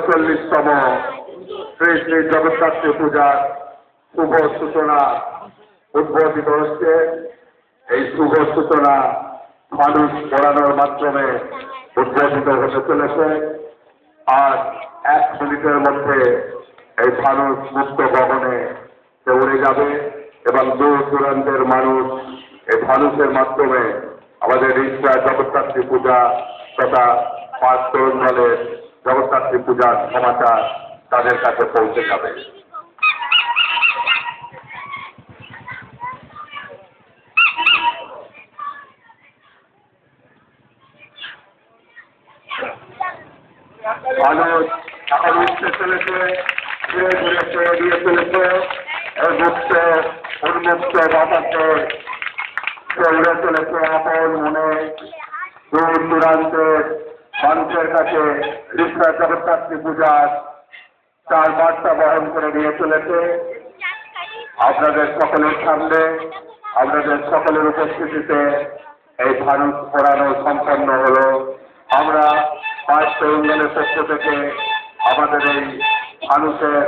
39তম শ্রী শ্রী জগদ্ধাত্রী পূজার শুভ সূচনা উদ্বোধিত হচ্ছে। এই শুভ সূচনা ফানুস পোড়ানোর মাধ্যমে উদ্বোধিত হতে চলেছে। আর 1 মিনিটের মধ্যে এই ফানুস মুক্ত গগনে উড়ে যাবে এবং দূর দূরান্তের মানুষ এই ফানুসের মাধ্যমে আমাদের ইচ্ছা জগদ্ধাত্রী পূজা তথা 5 তরুণ দলের জগদ্ধাত্রী পূজার সমাচার তাদের কাছে পৌঁছে যাবে। মানুষ এখন উঠতে চলেছে, ধীরে ধীরে এগিয়ে চলেছে। মুক্ত উন্মুক্ত বাতাসে উড়ে চলেছে আপন মনে দূর দূরান্তের মানুষের কাছে রিক্সা জগদ্ধাত্রী পূজার তার বার্তা বহন করে নিয়ে চলেছে। আপনাদের সকলের সামনে আপনাদের সকলের উপস্থিতিতে এই ফানুস পোড়ানো সম্পন্ন হলো। আমরা 5 তরুণ দলের পক্ষ থেকে আমাদের এই ফানুসের